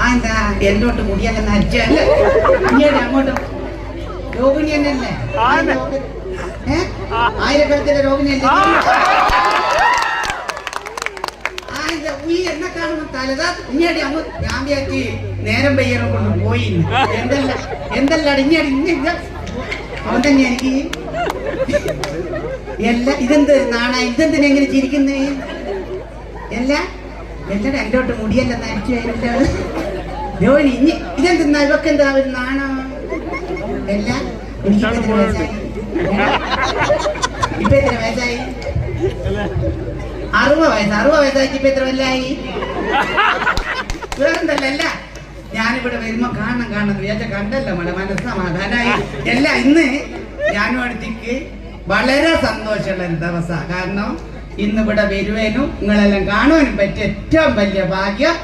എന്താ എന്നോട്ട് മുടിയെല്ലാം നരിച്ചല്ലേ ഇങ്ങനെ അങ്ങോട്ട് രോഗിണി തന്നെയല്ലേ ആയിരക്കണക്കിന് രോഗിണിയല്ലേ എന്നെ കാണുമ്പോ തലതാ ഇങ്ങടി അങ്ങ് ഞാൻ വിചാരിച്ച് നേരം പെയ്യണം കൊണ്ട് പോയി എന്തെല്ലാം ഇങ്ങ അവൻ തന്നെ എനിക്ക് എല്ലാ ഇതെന്ത് നാണ ഇതെന്തിനാ എങ്ങനെ ചിരിക്കുന്നേ എല്ലാ എല്ലാടെ എൻ്റോട്ട് മുടിയല്ല നരിച്ചു ജോലി ഇനി ഇതെന്താ ഇവക്ക് എന്താ ഒരു നാണോ എല്ലാ എനിക്ക് എത്ര വയസ്സായി ഇപ്പൊ എത്ര വയസ്സായി 60 വയസ്സായിട്ട് ഇപ്പൊ എത്ര വല്ലായി വേറെന്തല്ല ഞാനിവിടെ വരുമ്പോ കാണണം വിചാരിച്ച കണ്ടല്ലോ നമ്മളെ മനസ്സമാധാനായി അല്ല ഇന്ന് ഞാനും അടുത്തേക്ക് വളരെ സന്തോഷമുള്ള ഒരു ദിവസമാണ് കാരണം ഇന്നിവിടെ വരുവാനും നിങ്ങളെല്ലാം കാണുവാനും പറ്റിയ ഏറ്റവും വലിയ ഭാഗ്യം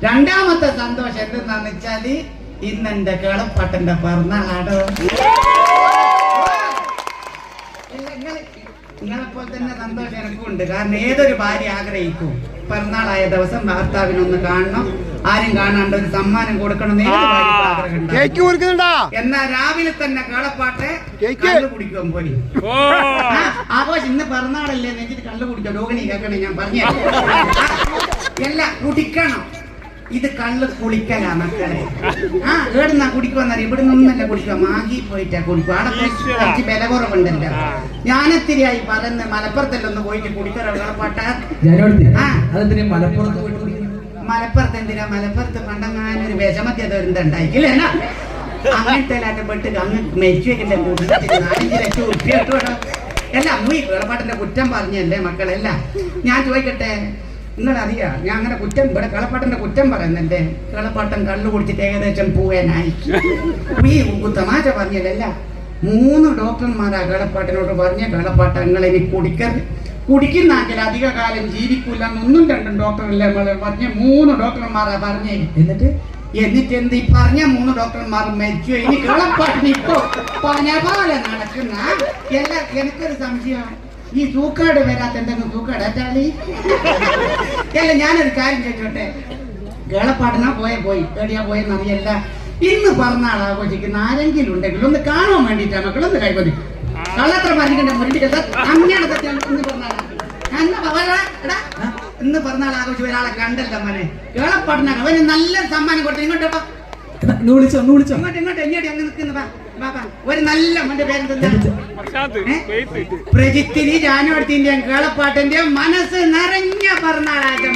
രണ്ടാമത്തെ സന്തോഷം എന്തെന്നാന്ന് വെച്ചാല് ഇന്ന് എന്റെ കേളപ്പാട്ടന്റെ പിറന്നാളാടോ നിങ്ങളെപ്പോലെ തന്നെ സന്തോഷം എനിക്കുണ്ട് കാരണം ഏതൊരു ഭാര്യ ആഗ്രഹിക്കും പിറന്നാളായ ദിവസം ഭർത്താവിനൊന്ന് കാണണം ആരും കാണാണ്ട് ഒരു സമ്മാനം കൊടുക്കണം എന്നാ രാവിലെ തന്നെ കേളപ്പാട്ടെ കള്ളു കുടിക്കാൻ പോയി ആഘോഷം ഇന്ന് പിറന്നാളല്ലേ നെഞ്ചിട്ട് കള്ളു കുടിക്കാം രോഗിണി കേൾക്കണേ ഞാൻ പറഞ്ഞു എല്ല കുടിക്കണം ഇത് കള്ള് കുളിക്കലാ മക്കളെ എവിടുന്നാ കുടിക്കുവന്നറിയാം ഇവിടെ നിന്നല്ല കുടിക്കുക മാഗി പോയിട്ടാ കുടിക്കുക അവിടെ കുറച്ച് വില കുറവുണ്ടല്ലോ ഞാനെത്തിരിയായി പറയുന്ന മലപ്പുറത്തല്ല ഒന്ന് പോയിട്ട് കുടിക്കാറപ്പാട്ട മലപ്പുറത്ത് എന്തിനാ മലപ്പുറത്ത് പണ്ടങ്ങാനൊരു വിഷമത്യത ഉണ്ടായിക്കില്ലേ അങ്ങനത്തെ പെട്ട് അങ്ങ് മെച്ചു വെക്കില്ല 4-5 ലക്ഷം ഉറുപ്പിക എല്ലാം അമ്മ കേളപ്പാട്ടിന്റെ കുറ്റം പറഞ്ഞല്ലേ മക്കളെല്ല ഞാൻ ചോദിക്കട്ടെ നിങ്ങളറിയാം ഞാൻ അങ്ങനെ കുറ്റം ഇവിടെ കേളപ്പാട്ടന്റെ കുറ്റം പറയുന്നുണ്ട് കേളപ്പാട്ടൻ കള്ളു കുടിച്ചിട്ട് ഏകദേശം പോവാനായി ഈ തമാശ പറഞ്ഞതല്ല 3 ഡോക്ടർമാരാ കേളപ്പാട്ടിനോട് പറഞ്ഞ കേളപ്പാട്ട നിങ്ങളെ ഇനി കുടിക്കുന്നെങ്കിൽ അധിക കാലം ജീവിക്കൂല 1-2 ഡോക്ടറല്ലേ പറഞ്ഞ 3 ഡോക്ടർമാരാ പറഞ്ഞേ എന്നിട്ട് എന്ത് ഈ പറഞ്ഞ 3 ഡോക്ടർമാർ മരിച്ചു ഇനി കേളപ്പാട്ടിന് ഇപ്പോ പറഞ്ഞ പോലെ നടക്കുന്ന എല്ലാ എനിക്കൊരു സംശയം ഈ സൂക്കാട് വരാത്ത എന്തെങ്കിലും സൂക്കാട് അറ്റാളി അല്ല ഞാനൊരു കാര്യം ചോദിച്ചോട്ടെ കേളപ്പാട്ടിനാ പോയി എവിടെയാ പോയെന്നറിയല്ല ഇന്ന് പിറന്നാൾ ആഘോഷിക്കുന്ന ആരെങ്കിലും ഉണ്ടെങ്കിൽ ഒന്ന് കാണാൻ വേണ്ടിയിട്ടാണ് മക്കളൊന്ന് കൈകൊതി കള്ളത്ര പറഞ്ഞിട്ടുണ്ട് മുരണ്ടിക്കത്ത് അങ്ങനെയാണ് സത്യം ഇന്ന് പിറന്നാൾ ആഘോഷിച്ച ഒരാളെ കണ്ടല്ലോ മോനെ കേളപ്പാട്ടിനാണ് അവന് നല്ല സമ്മാനം കൊടുത്തു ഇങ്ങോട്ടോ ഇങ്ങോട്ട് എങ്ങോട്ട് അങ്ങ് നിൽക്കുന്ന ഒരു നല്ല മോന്റെ പേരെന്താ പ്രജിത്തിന് ജാനുവടുത്തിന്റെയും കേളപ്പാട്ടിന്റെയും മനസ്സ് നിറഞ്ഞ പിറന്നാളാറ്റം